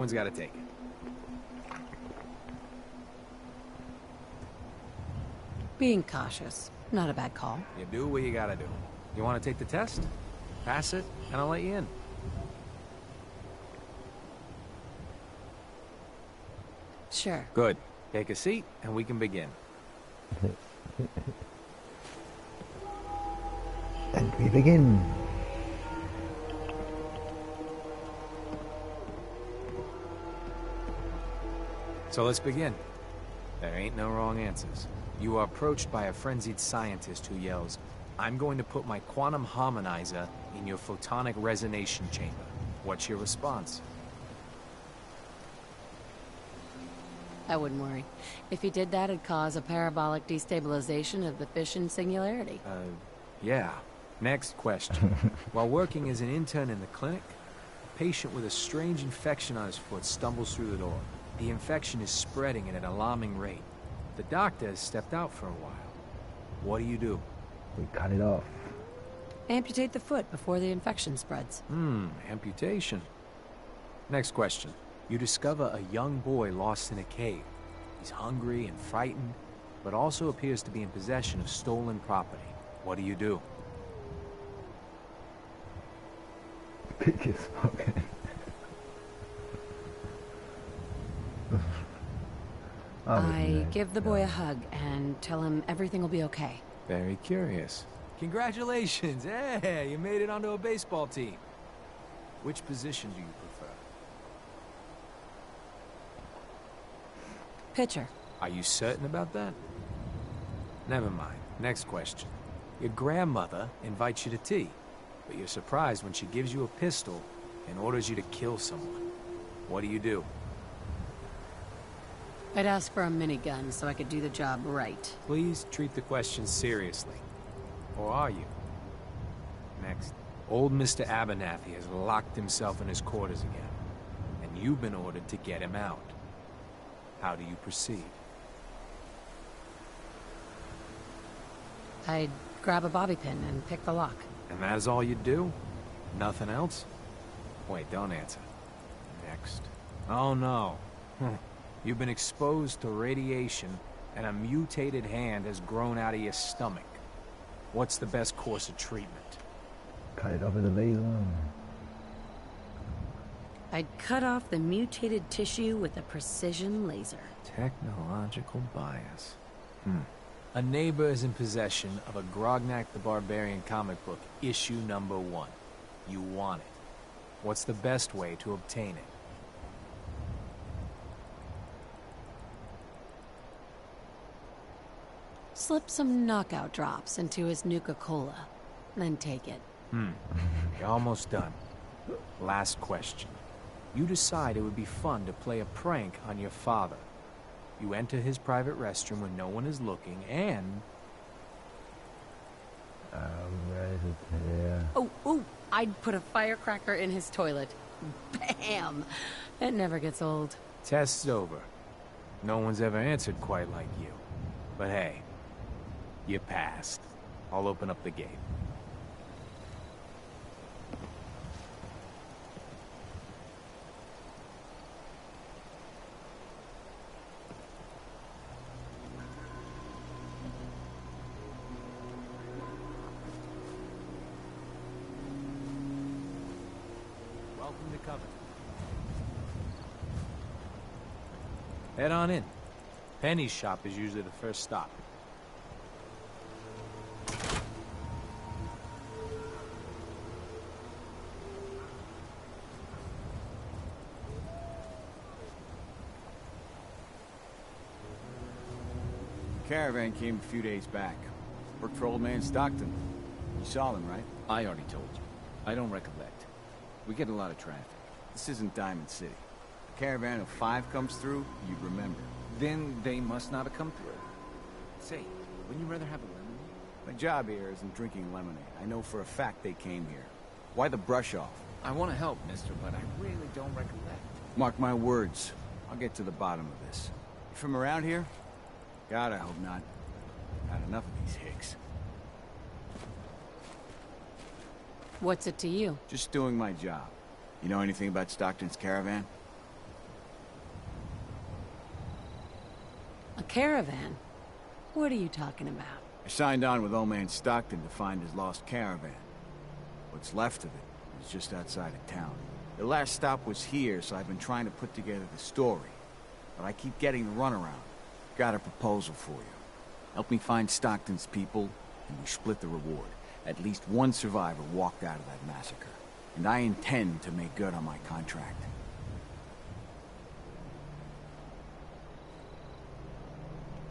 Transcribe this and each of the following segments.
Someone's got to take it. Being cautious. Not a bad call. You do what you gotta do. You want to take the test? Pass it, and I'll let you in. Sure. Good. Take a seat, and we can begin. And we begin. So let's begin. There ain't no wrong answers. You are approached by a frenzied scientist who yells, "I'm going to put my quantum harmonizer in your photonic resonation chamber." What's your response? I wouldn't worry. If he did that, it'd cause a parabolic destabilization of the fission singularity. Yeah. Next question. While working as an intern in the clinic, a patient with a strange infection on his foot stumbles through the door. The infection is spreading at an alarming rate. The doctor has stepped out for a while. What do you do? We cut it off. Amputate the foot before the infection spreads. Amputation. Next question. You discover a young boy lost in a cave. He's hungry and frightened, but also appears to be in possession of stolen property. What do you do? Pick his pocket. I give the boy a hug and tell him everything will be okay. Very curious. Congratulations! Hey, you made it onto a baseball team. Which position do you prefer? Pitcher. Are you certain about that? Never mind. Next question. Your grandmother invites you to tea, but you're surprised when she gives you a pistol and orders you to kill someone. What do you do? I'd ask for a minigun so I could do the job right. Please treat the question seriously. Or are you? Next. Old Mr. Abernathy has locked himself in his quarters again, and you've been ordered to get him out. How do you proceed? I'd grab a bobby pin and pick the lock. And that is all you do? Nothing else? Wait, don't answer. Next. Oh no. You've been exposed to radiation, and a mutated hand has grown out of your stomach. What's the best course of treatment? Cut it off with a laser. I'd cut off the mutated tissue with a precision laser. Technological bias. A neighbor is in possession of a Grognak the Barbarian comic book, issue number 1. You want it. What's the best way to obtain it? Slip some knockout drops into his Nuka-Cola, then take it. You're almost done. Last question. You decide it would be fun to play a prank on your father. You enter his private restroom when no one is looking, and... Where is it here? Oh, I'd put a firecracker in his toilet. Bam! It never gets old. Test's over. No one's ever answered quite like you. But hey, you passed. I'll open up the gate. Welcome to Coven. Head on in. Penny's shop is usually the first stop. Caravan came a few days back. Worked for old man Stockton. You saw them, right? I already told you. I don't recollect. We get a lot of traffic. This isn't Diamond City. A caravan of 5 comes through, you'd remember. Then they must not have come through. Say, wouldn't you rather have a lemonade? My job here isn't drinking lemonade. I know for a fact they came here. Why the brush off? I want to help, mister, but I really don't recollect. Mark my words. I'll get to the bottom of this. You from around here? God, I hope not. Not enough of these hicks. What's it to you? Just doing my job. You know anything about Stockton's caravan? caravan? What are you talking about? I signed on with old man Stockton to find his lost caravan. What's left of it is just outside of town. The last stop was here, so I've been trying to put together the story. But I keep getting the runaround. Got a proposal for you. Help me find Stockton's people, and we split the reward. At least one survivor walked out of that massacre. And I intend to make good on my contract.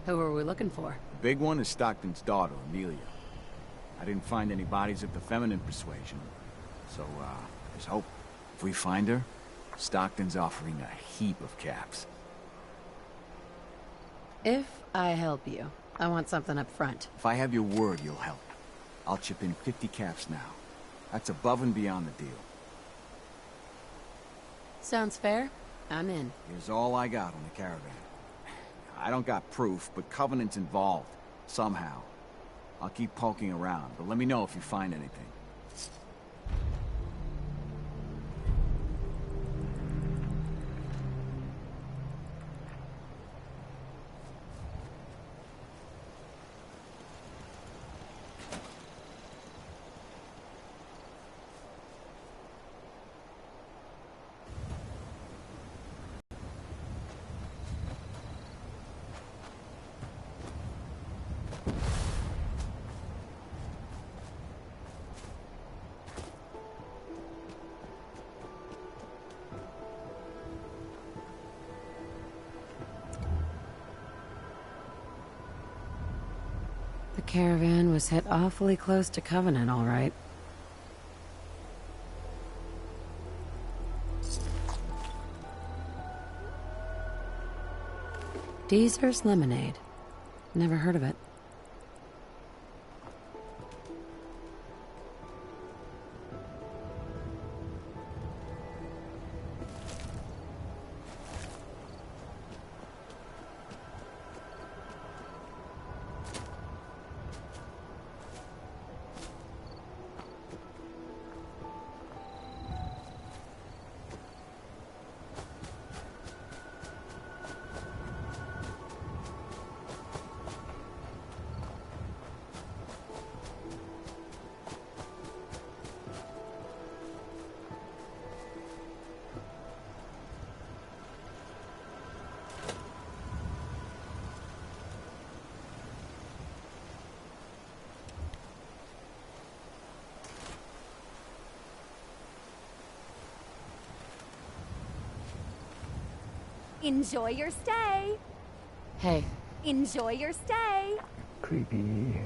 Who are we looking for? The big one is Stockton's daughter, Amelia. I didn't find any bodies of the feminine persuasion. So, there's hope. If we find her, Stockton's offering a heap of caps. If I help you, I want something up front. If I have your word, you'll help. I'll chip in 50 caps now. That's above and beyond the deal. Sounds fair. I'm in. Here's all I got on the caravan. I don't got proof, but Covenant's involved. Somehow. I'll keep poking around, but let me know if you find anything. The caravan was hit awfully close to Covenant, all right. Deezer's Lemonade. Never heard of it. Enjoy your stay. Hey. Enjoy your stay. Creepy.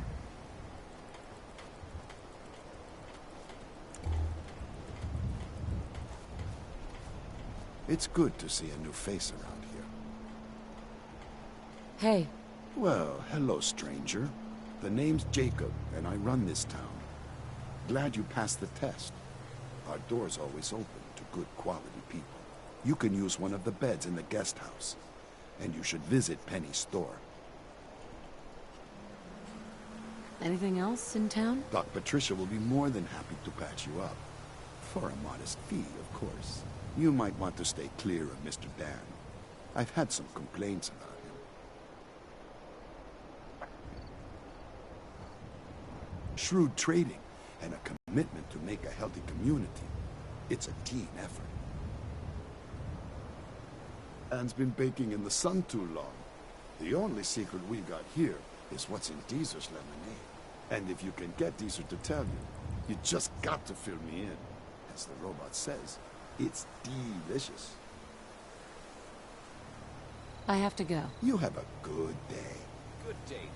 It's good to see a new face around here. Hey. Well, hello, stranger. The name's Jacob, and I run this town. Glad you passed the test. Our door's always open to good quality people. You can use one of the beds in the guest house. And you should visit Penny's store. Anything else in town? Doc Patricia will be more than happy to patch you up. For a modest fee, of course. You might want to stay clear of Mr. Dan. I've had some complaints about him. Shrewd trading and a commitment to make a healthy community. It's a team effort. Anne's been baking in the sun too long. The only secret we got here is what's in Deezer's lemonade. And if you can get Deezer to tell you, you just got to fill me in. As the robot says, it's delicious. I have to go. You have a good day. Good day.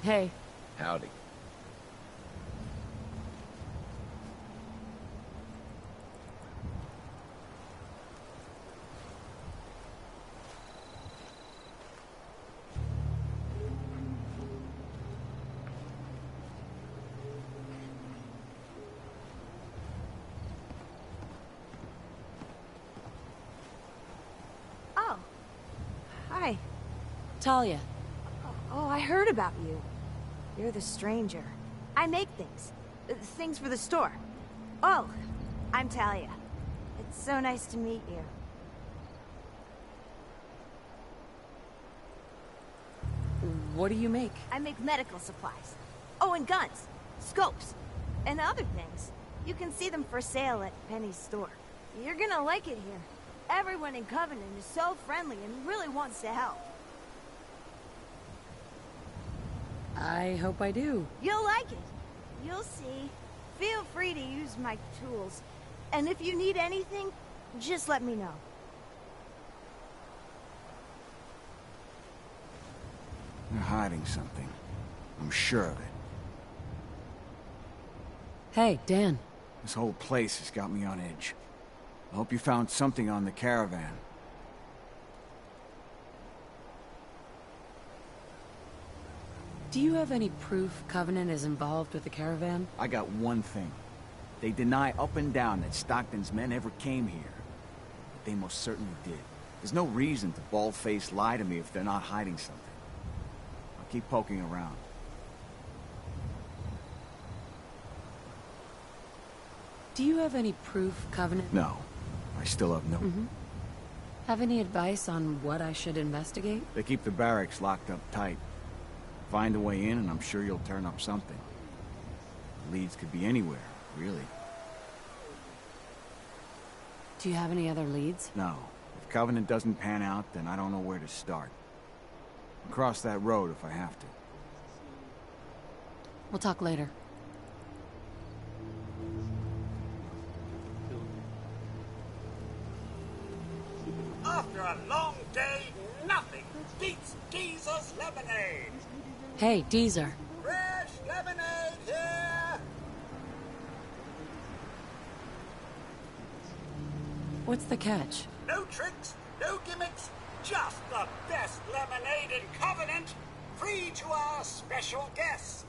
Hey. Howdy. Oh. Hi. Talia. Oh, I heard about you. You're the stranger. I make things. Things for the store. Oh, I'm Talia. It's so nice to meet you. What do you make? I make medical supplies. Oh, and guns, scopes, and other things. You can see them for sale at Penny's store. You're gonna like it here. Everyone in Covenant is so friendly and really wants to help. I hope I do. You'll like it. You'll see. Feel free to use my tools. And if you need anything, just let me know. They're hiding something. I'm sure of it. Hey, Dan. This whole place has got me on edge. I hope you found something on the caravan. Do you have any proof Covenant is involved with the caravan? I got one thing. They deny up and down that Stockton's men ever came here. But they most certainly did. There's no reason to bald-faced lie to me if they're not hiding something. I'll keep poking around. Do you have any proof Covenant... No. I still have no... Have any advice on what I should investigate? They keep the barracks locked up tight. Find a way in and I'm sure you'll turn up something. Leads could be anywhere, really. Do you have any other leads? No. If Covenant doesn't pan out, then I don't know where to start. I'll cross that road if I have to. We'll talk later. After a long day, nothing beats Geezer's lemonade. Hey, Deezer. Fresh lemonade here. What's the catch? No tricks, no gimmicks, just the best lemonade in Covenant, free to our special guests.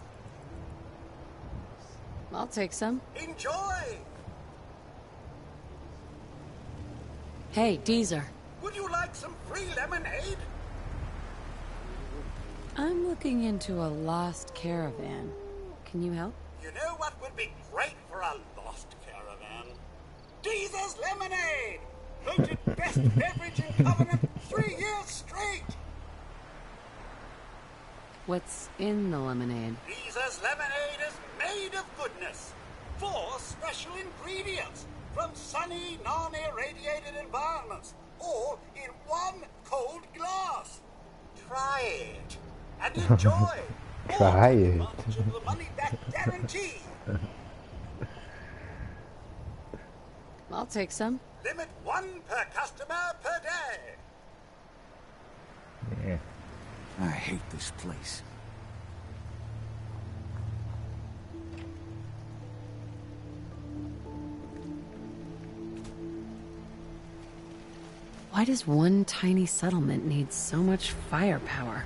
I'll take some. Enjoy. Hey, Deezer. Would you like some free lemonade? I'm looking into a lost caravan. Can you help? You know what would be great for a lost caravan? Geezer's lemonade! Voted best beverage in Covenant 3 years straight! What's in the lemonade? Geezer's lemonade is made of goodness. 4 special ingredients from sunny, non-irradiated environments, all in 1 cold glass. Try it and enjoy. Try it. Much of the money back guarantee. I'll take some. Limit 1 per customer per day. Yeah. I hate this place. Why does one tiny settlement need so much firepower?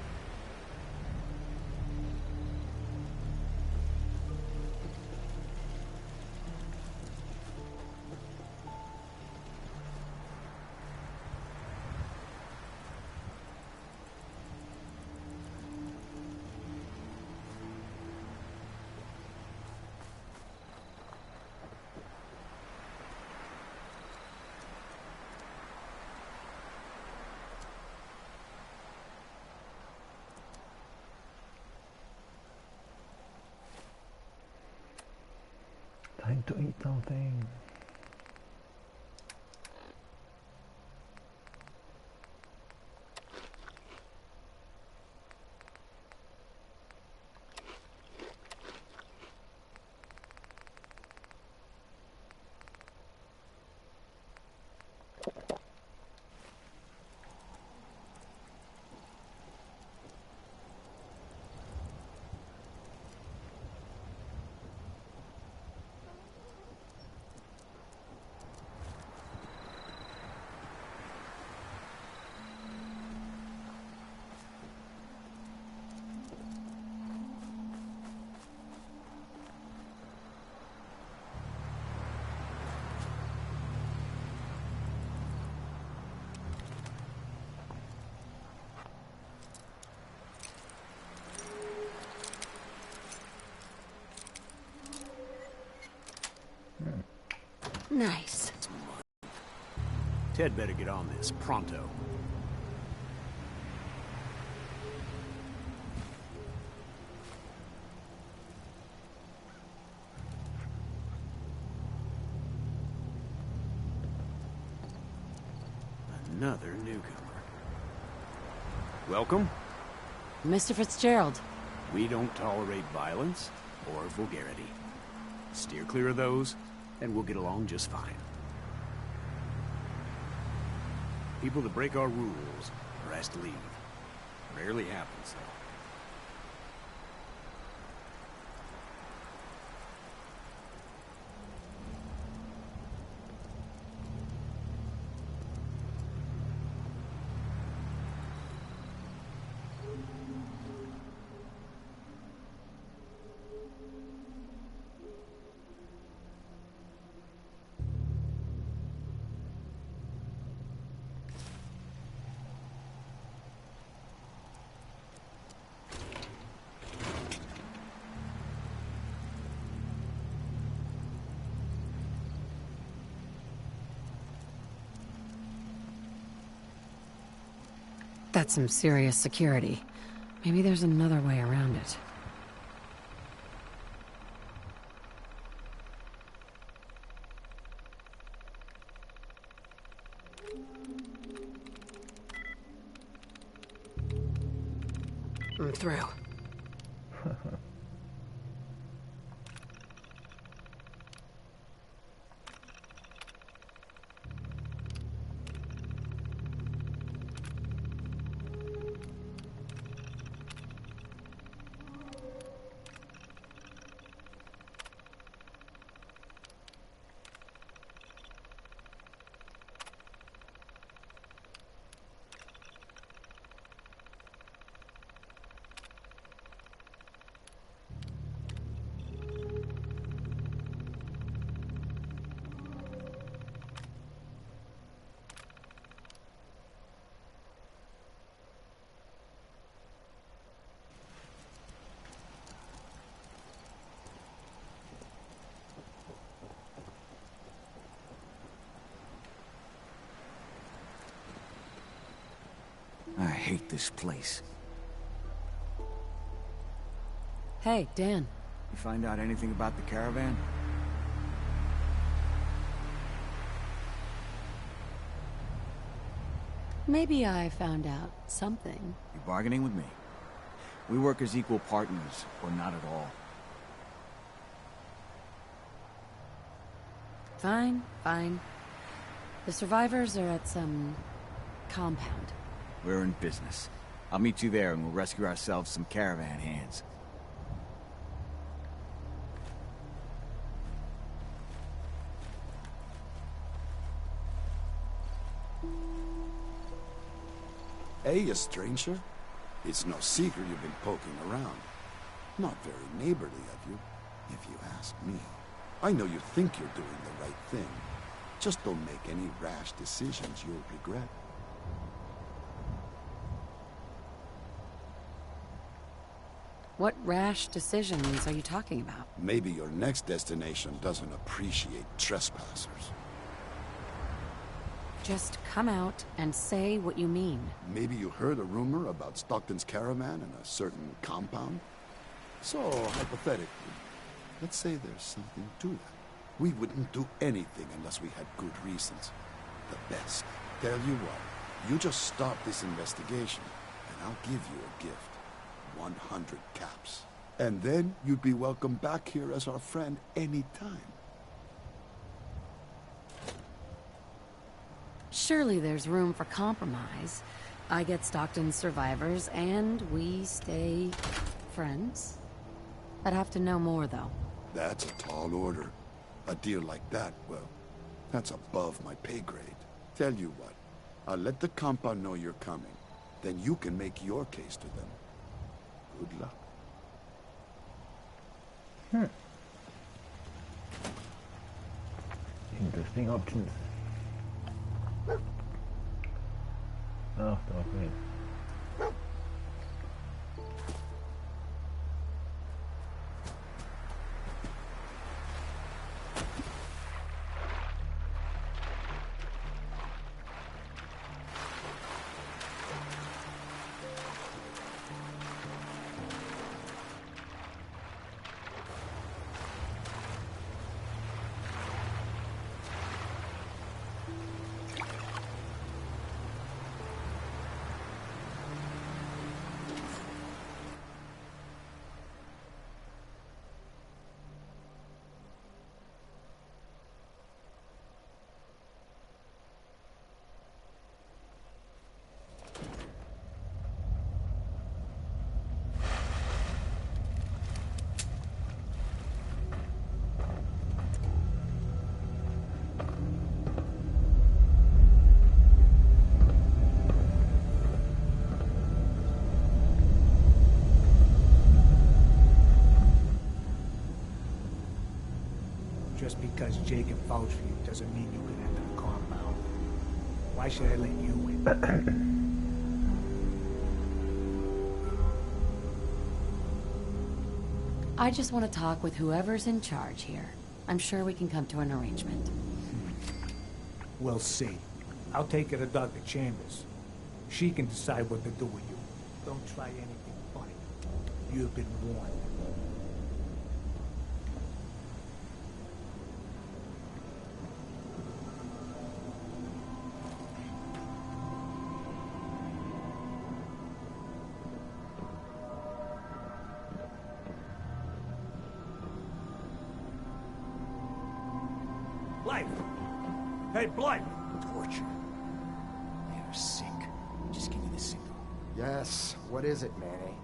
Time to eat something. Nice. Ted better get on this, pronto. Another newcomer. Welcome. Mr. Fitzgerald. We don't tolerate violence or vulgarity. Steer clear of those, and we'll get along just fine. People that break our rules are asked to leave. Rarely happens, though. That's some serious security. Maybe there's another way around it. I'm through. I hate this place. Hey, Dan. You find out anything about the caravan? Maybe I found out something. You bargaining with me? We work as equal partners, or not at all. Fine, fine. The survivors are at some compound. We're in business. I'll meet you there and we'll rescue ourselves some caravan hands. Hey, you stranger. It's no secret you've been poking around. Not very neighborly of you, if you ask me. I know you think you're doing the right thing. Just don't make any rash decisions you'll regret. What rash decisions are you talking about? Maybe your next destination doesn't appreciate trespassers. Just come out and say what you mean. Maybe you heard a rumor about Stockton's caravan in a certain compound? So, hypothetically, let's say there's something to that. We wouldn't do anything unless we had good reasons. The best. Tell you what, you just stop this investigation, and I'll give you a gift. 100 caps. And then you'd be welcome back here as our friend anytime. Surely there's room for compromise. I get Stockton's survivors, and we stay friends. I'd have to know more, though. That's a tall order. A deal like that, well, that's above my pay grade. Tell you what, I'll let the compound know you're coming. Then you can make your case to them. Good luck. Interesting options. Oh, okay. Jacob vouched for you doesn't mean you can enter the compound. Why should I let you in? I just want to talk with whoever's in charge here. I'm sure we can come to an arrangement. We'll see. I'll take her to Dr. Chambers. She can decide what to do with you. Don't try anything funny. You've been warned. Blythe! Hey, Blythe! Torture. They're sick. Just give me the signal. Yes, what is it, Manny?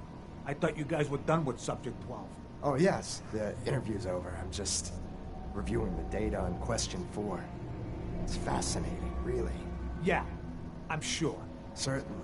I thought you guys were done with Subject 12. Oh, yes, the interview's over. I'm just reviewing the data on Question 4. It's fascinating, really. Yeah, I'm sure. Certainly.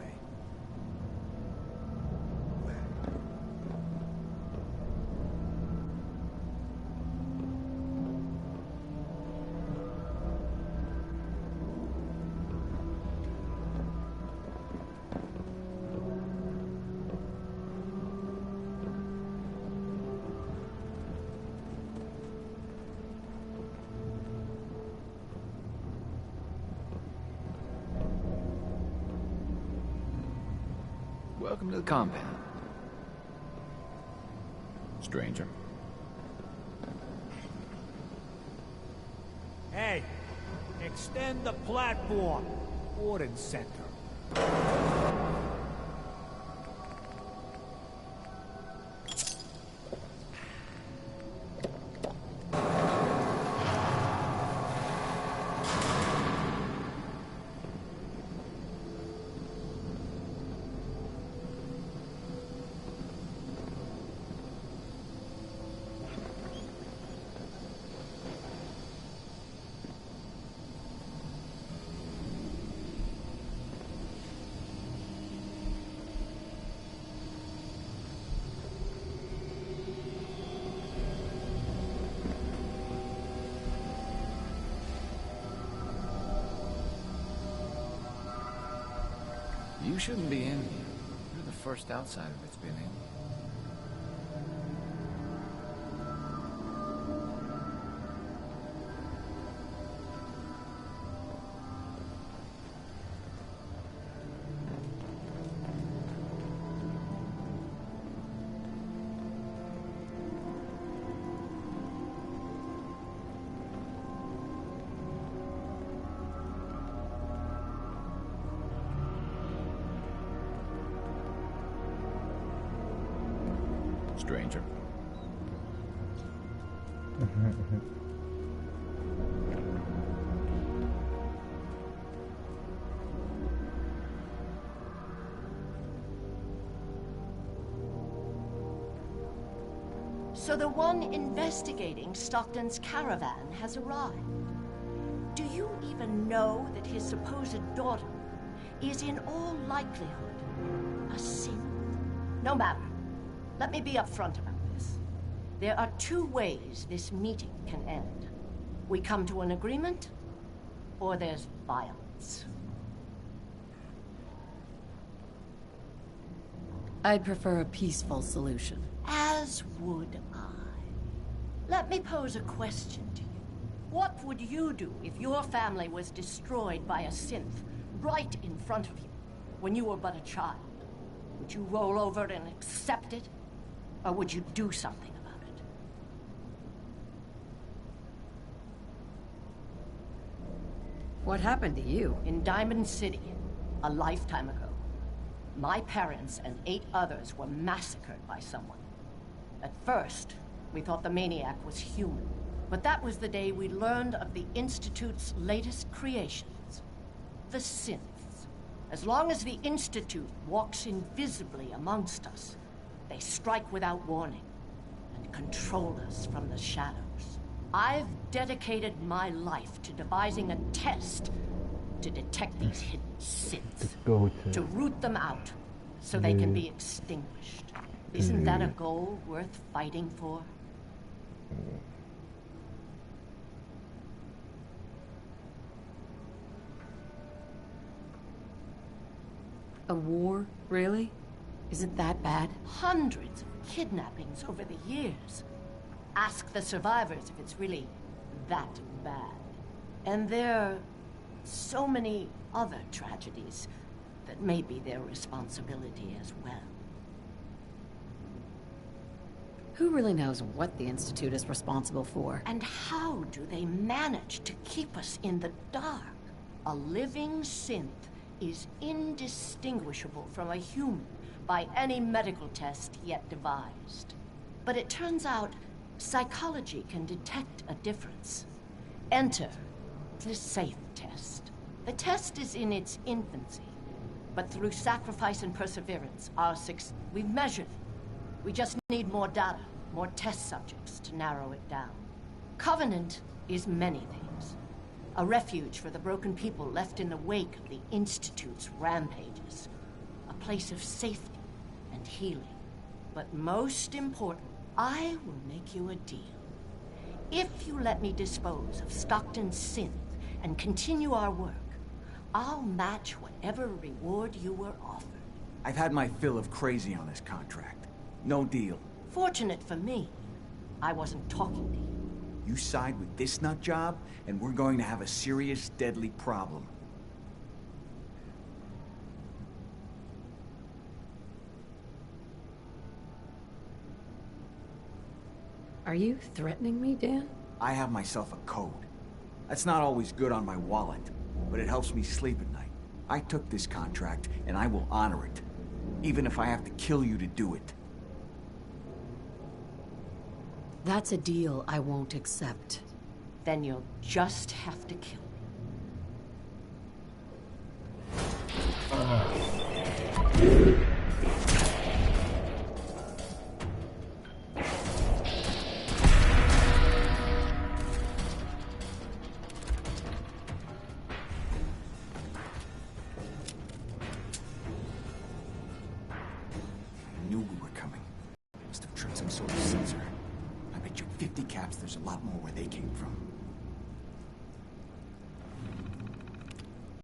Welcome to the compound, stranger. Hey, extend the platform. Warden Center. You shouldn't be in here. You're the first outsider that's been in. Stranger. So the one investigating Stockton's caravan has arrived. Do you even know that his supposed daughter is in all likelihood a sin? No, ma'am. Let me be upfront about this. There are two ways this meeting can end. We come to an agreement, or there's violence. I'd prefer a peaceful solution. As would I. Let me pose a question to you. What would you do if your family was destroyed by a synth right in front of you when you were but a child? Would you roll over and accept it? Or would you do something about it? What happened to you? In Diamond City, a lifetime ago, my parents and 8 others were massacred by someone. At first, we thought the maniac was human. But that was the day we learned of the Institute's latest creations, the synths. As long as the Institute walks invisibly amongst us, they strike without warning and control us from the shadows. I've dedicated my life to devising a test to detect these hidden synths, to root them out so they can be extinguished. Isn't that a goal worth fighting for? A war, really? Is it that bad? Hundreds of kidnappings over the years. Ask the survivors if it's really that bad. And there are so many other tragedies that may be their responsibility as well. Who really knows what the Institute is responsible for? And how do they manage to keep us in the dark? A living synth is indistinguishable from a human by any medical test yet devised. But it turns out psychology can detect a difference. Enter the SAFE test. The test is in its infancy, but through sacrifice and perseverance, we've measured it. We just need more data, more test subjects to narrow it down. Covenant is many things. A refuge for the broken people left in the wake of the Institute's rampages. A place of safety and healing. But most important, I will make you a deal. If you let me dispose of Stockton's synth and continue our work, I'll match whatever reward you were offered. I've had my fill of crazy on this contract. No deal. Fortunate for me, I wasn't talking to you. You side with this nut job, and we're going to have a serious, deadly problem. Are you threatening me, Dan? I have myself a code. That's not always good on my wallet, but it helps me sleep at night. I took this contract, and I will honor it, even if I have to kill you to do it. That's a deal I won't accept. Then you'll just have to kill me. I knew we were coming. Must have tripped some sort of sensor. I bet you 50 caps there's a lot more where they came from.